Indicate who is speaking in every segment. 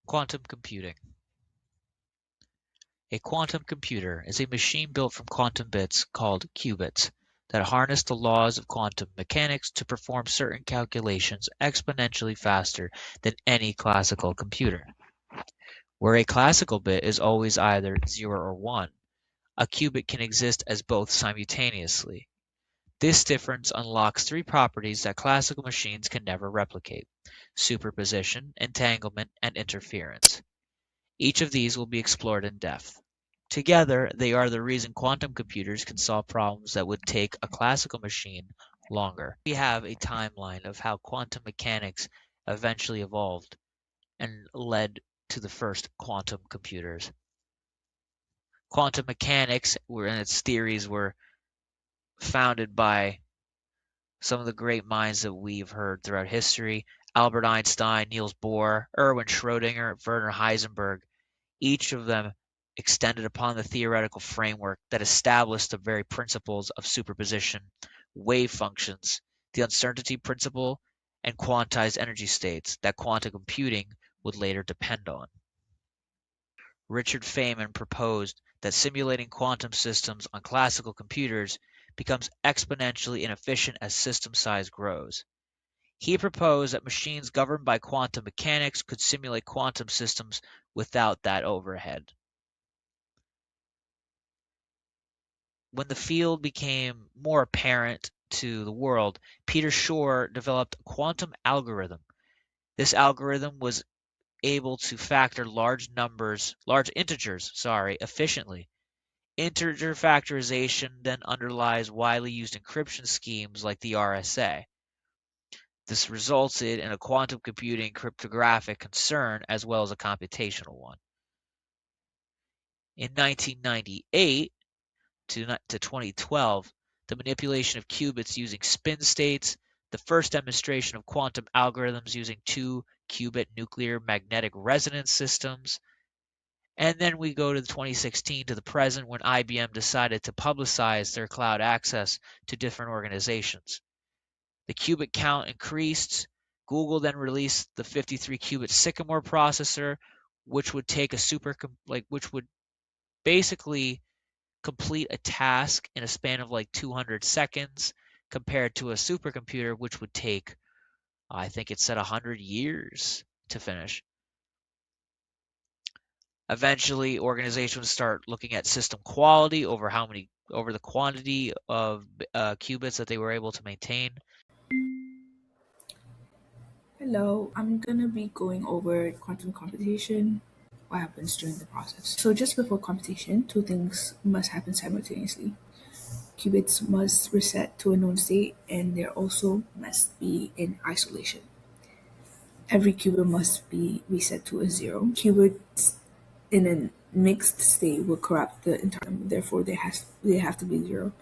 Speaker 1: Quantum computing. A quantum computer is a machine built from quantum bits called qubits that harness the laws of quantum mechanics to perform certain calculations exponentially faster than any classical computer. Where a classical bit is always either 0 or 1, a qubit can exist as both simultaneously. This difference unlocks three properties that classical machines can never replicate: superposition, entanglement, and interference. Each of these will be explored in depth. Together, they are the reason quantum computers can solve problems that would take a classical machine longer. We have a timeline of how quantum mechanics eventually evolved and led to the first quantum computers. Quantum mechanics and its theories were founded by some of the great minds that we've heard throughout history: Albert Einstein, Niels Bohr, Erwin Schrödinger, Werner Heisenberg. Each of them extended upon the theoretical framework that established the very principles of superposition, wave functions, the uncertainty principle, and quantized energy states that quantum computing would later depend on. Richard Feynman proposed that simulating quantum systems on classical computers becomes exponentially inefficient as system size grows. He proposed that machines governed by quantum mechanics could simulate quantum systems without that overhead. When the field became more apparent to the world, Peter Shor developed a quantum algorithm. This algorithm was able to factor large integers, efficiently. Integer factorization then underlies widely used encryption schemes like the RSA. This resulted in a quantum computing cryptographic concern as well as a computational one. In 1998 to 2012, the manipulation of qubits using spin states, the first demonstration of quantum algorithms using 2-qubit nuclear magnetic resonance systems, and then we go to 2016 to the present when IBM decided to publicize their cloud access to different organizations. The qubit count increased. Google then released the 53-qubit Sycamore processor, which would take which would basically complete a task in a span of like 200 seconds compared to a supercomputer, which would take, I think it said 100 years to finish. Eventually, organizations start looking at system quality over the quantity of qubits that they were able to maintain.
Speaker 2: Hello, I'm gonna be going over quantum computation, what happens during the process. So, just before computation, two things must happen simultaneously. Qubits must reset to a known state, and there also must be in isolation. Every qubit must be reset to a zero. Qubits in a mixed state will corrupt the entire system, therefore, they have to be zero.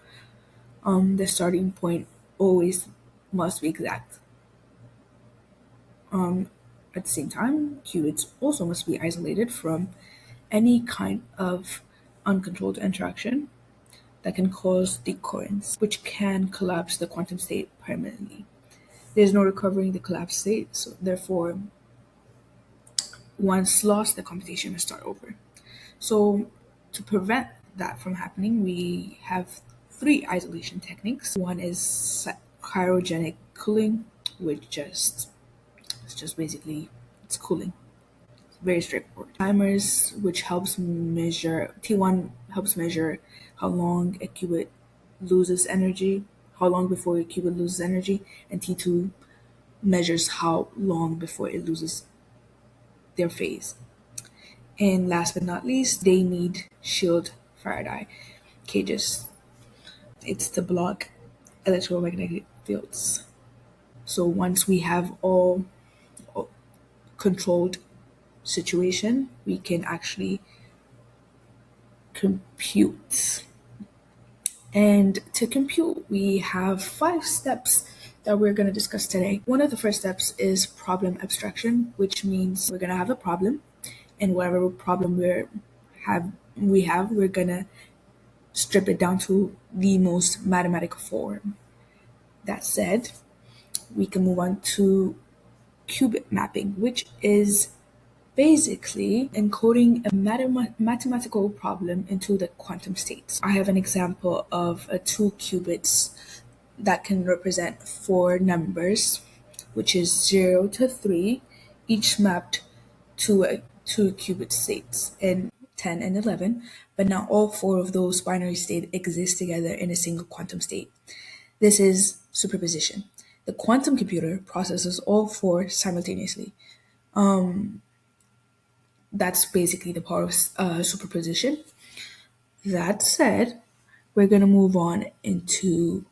Speaker 2: The starting point always must be exact. At the same time, qubits also must be isolated from any kind of uncontrolled interaction that can cause decoherence, which can collapse the quantum state permanently. There's no recovering the collapsed state, so therefore, once lost, the computation must start over. So, to prevent that from happening, we have three isolation techniques. One is cryogenic cooling, which it's just basically it's cooling. Very straightforward. Timers, which helps measure T1 helps measure how long a qubit loses energy, how long before a qubit loses energy, and T2 measures how long before it loses their phase. And last but not least, they need shield Faraday cages. It's to block electromagnetic fields. So once we have all controlled situation, we can actually compute. And to compute, we have 5 steps that we're going to discuss today. One of the first steps is problem abstraction, which means we're going to have a problem, and whatever problem we're going to strip it down to the most mathematical form. That said, we can move on to qubit mapping, which is basically encoding a mathematical problem into the quantum states. I have an example of a 2 qubits that can represent four numbers, which is 0 to 3, each mapped to a 2 qubit states in 10 and 11, but not all four of those binary states exist together in a single quantum state. This is superposition. The quantum computer processes all four simultaneously. That's basically the power of superposition. That said, we're going to move on into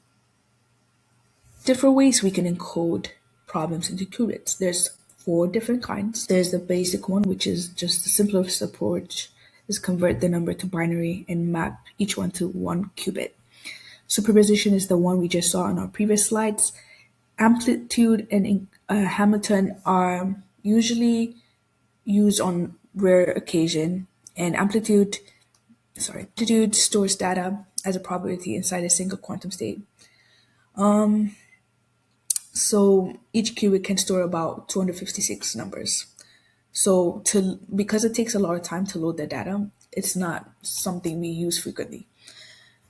Speaker 2: different ways we can encode problems into qubits. There's four different kinds. There's the basic one, which is just the simplest approach, is convert the number to binary and map each one to 1 qubit. Superposition is the one we just saw on our previous slides. Amplitude and Hamilton are usually used on rare occasion, and amplitude stores data as a probability inside a single quantum state. So each qubit can store about 256 numbers. So because it takes a lot of time to load the data, it's not something we use frequently.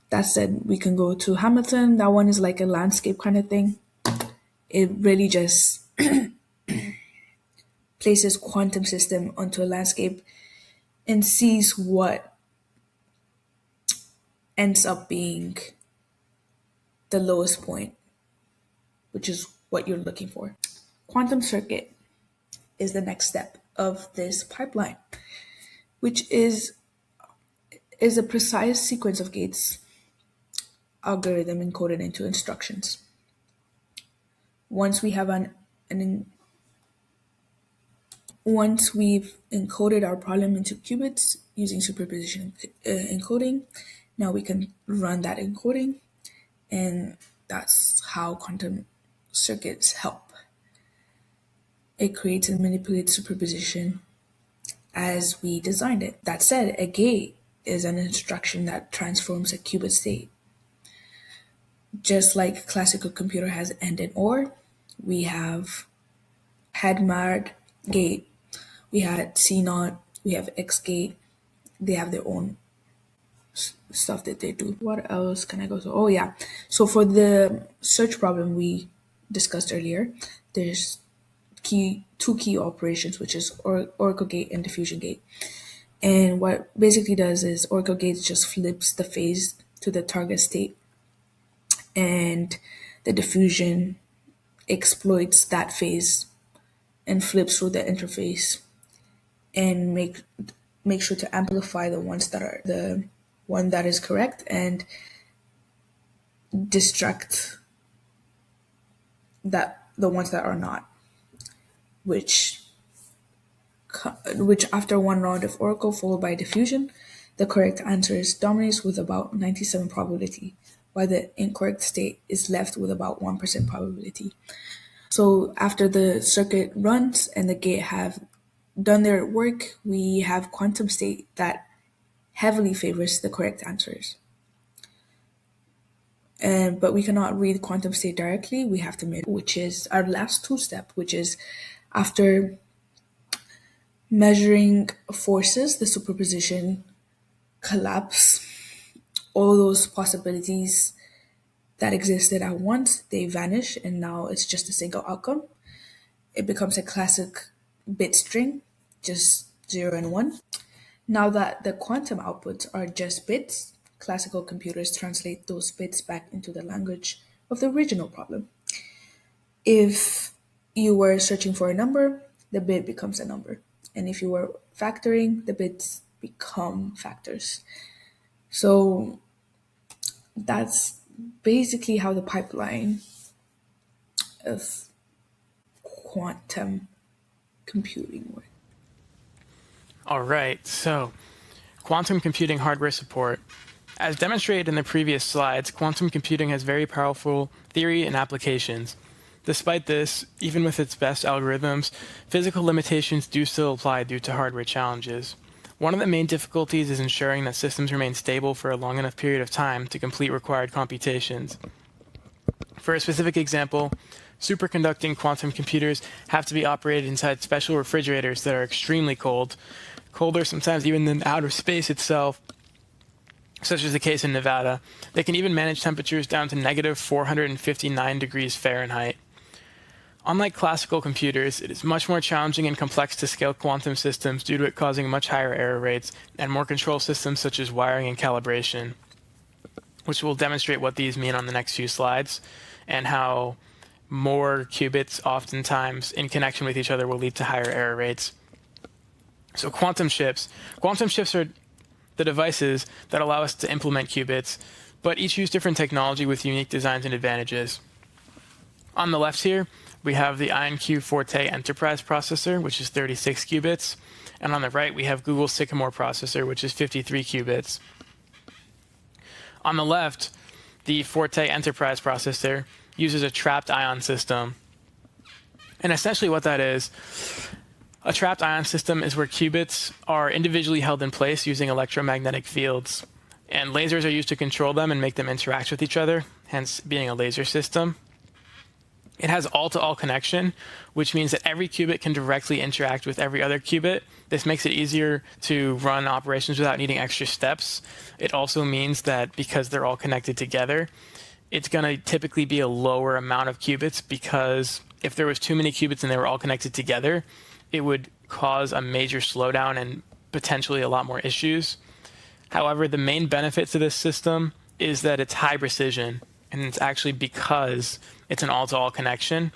Speaker 2: That said, we can go to Hamilton. That one is like a landscape kind of thing. It really just places quantum system onto a landscape and sees what ends up being the lowest point, which is what you're looking for. Quantum circuit is the next step of this pipeline, which is a precise sequence of gates algorithm encoded into instructions. Once we have once we've encoded our problem into qubits using superposition encoding, now we can run that encoding, and that's how quantum circuits help. It creates and manipulates superposition as we designed it. That said, a gate is an instruction that transforms a qubit state. Just like classical computer has AND and OR, we have HADMARD gate, we had CNOT, we have X gate. They have their own stuff that they do. What else can I go to? Oh yeah. So for the search problem we discussed earlier, there's two key operations, which is Oracle gate and diffusion gate. And what basically does is Oracle gate just flips the phase to the target state, and the diffusion exploits that phase and flips through the interface and make sure to amplify the ones that are the one that is correct and distract the ones that are not, which after one round of Oracle followed by diffusion, the correct answer is dominates with about 97 probability, while the incorrect state is left with about 1% probability. So after the circuit runs and the gate have done their work, we have quantum state that heavily favors the correct answers. But we cannot read quantum state directly. We have to which is our last two-step, which is after measuring forces, the superposition collapse all those possibilities that existed at once, they vanish, and now it's just a single outcome. It becomes a classic bit string, just 0 and 1. Now that the quantum outputs are just bits, classical computers translate those bits back into the language of the original problem. If you were searching for a number, the bit becomes a number. And if you were factoring, the bits become factors. So that's basically how the pipeline of quantum computing works.
Speaker 3: All right, so quantum computing hardware support. As demonstrated in the previous slides, quantum computing has very powerful theory and applications. Despite this, even with its best algorithms, physical limitations do still apply due to hardware challenges. One of the main difficulties is ensuring that systems remain stable for a long enough period of time to complete required computations. For a specific example, Superconducting quantum computers have to be operated inside special refrigerators that are extremely cold, colder sometimes even than outer space itself, such as the case in Nevada. They can even manage temperatures down to negative 459 degrees Fahrenheit. Unlike classical computers, it is much more challenging and complex to scale quantum systems due to it causing much higher error rates and more control systems such as wiring and calibration, which will demonstrate what these mean on the next few slides, and how more qubits oftentimes in connection with each other will lead to higher error rates. So quantum chips. Quantum chips are the devices that allow us to implement qubits, but each use different technology with unique designs and advantages. On the left here, we have the IonQ Forte Enterprise processor, which is 36 qubits. And on the right, we have Google's Sycamore processor, which is 53 qubits. On the left, the Forte Enterprise processor uses a trapped ion system. And essentially what that is, a trapped ion system is where qubits are individually held in place using electromagnetic fields. And lasers are used to control them and make them interact with each other, hence being a laser system. It has all-to-all connection, which means that every qubit can directly interact with every other qubit. This makes it easier to run operations without needing extra steps. It also means that because they're all connected together, it's going to typically be a lower amount of qubits, because if there was too many qubits and they were all connected together, it would cause a major slowdown and potentially a lot more issues. However, the main benefit to this system is that it's high precision, and it's actually because it's an all-to-all connection.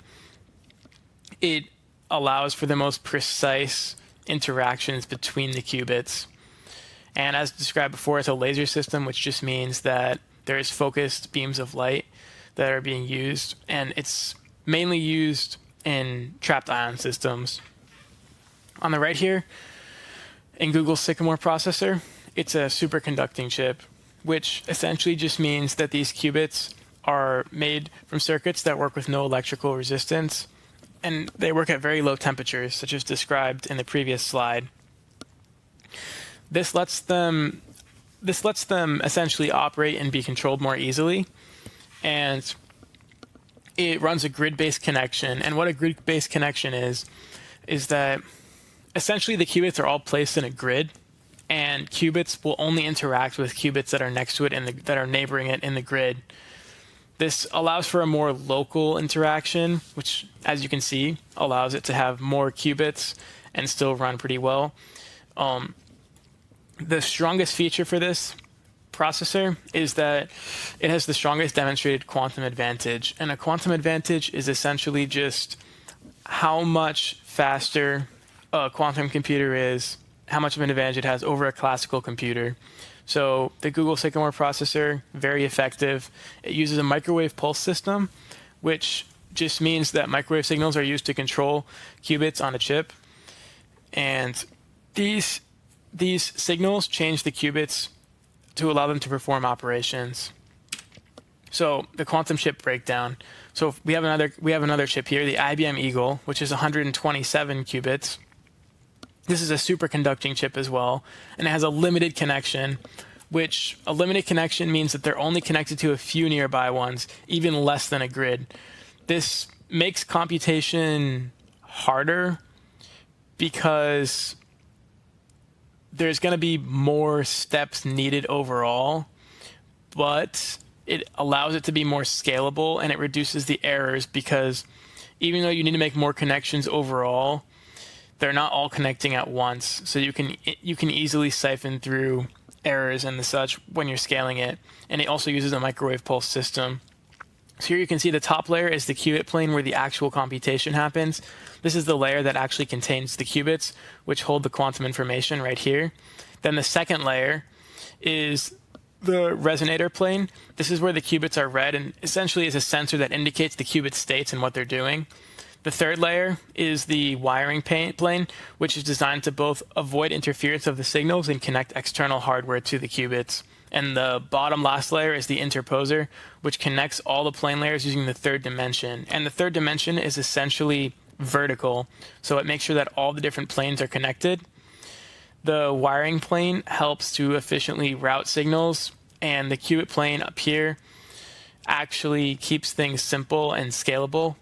Speaker 3: It allows for the most precise interactions between the qubits. And as described before, it's a laser system, which just means that there's focused beams of light that are being used, and it's mainly used in trapped ion systems. On the right here, in Google's Sycamore processor, it's a superconducting chip, which essentially just means that these qubits are made from circuits that work with no electrical resistance, and they work at very low temperatures, such as described in the previous slide. This lets them essentially operate and be controlled more easily, and it runs a grid-based connection. And what a grid-based connection is that essentially the qubits are all placed in a grid, and qubits will only interact with qubits that are next to it and that are neighboring it in the grid. This allows for a more local interaction, which, as you can see, allows it to have more qubits and still run pretty well. The strongest feature for this processor is that it has the strongest demonstrated quantum advantage. And a quantum advantage is essentially just how much faster a quantum computer is, how much of an advantage it has over a classical computer. So the Google Sycamore processor, very effective. It uses a microwave pulse system, which just means that microwave signals are used to control qubits on a chip. And these signals change the qubits to allow them to perform operations. So the quantum chip breakdown. So we have another chip here, the IBM Eagle, which is 127 qubits. This is a superconducting chip as well, and it has a limited connection, which a limited connection means that they're only connected to a few nearby ones, even less than a grid. This makes computation harder because there's going to be more steps needed overall, but it allows it to be more scalable, and it reduces the errors because even though you need to make more connections overall, they're not all connecting at once, so you can easily siphon through errors and the such when you're scaling it. And it also uses a microwave pulse system. So here you can see the top layer is the qubit plane where the actual computation happens. This is the layer that actually contains the qubits, which hold the quantum information right here. Then the second layer is the resonator plane. This is where the qubits are read, and essentially is a sensor that indicates the qubit states and what they're doing. The third layer is the wiring plane, which is designed to both avoid interference of the signals and connect external hardware to the qubits. And the bottom last layer is the interposer, which connects all the plane layers using the third dimension. And the third dimension is essentially vertical, so it makes sure that all the different planes are connected. The wiring plane helps to efficiently route signals, and the qubit plane up here actually keeps things simple and scalable.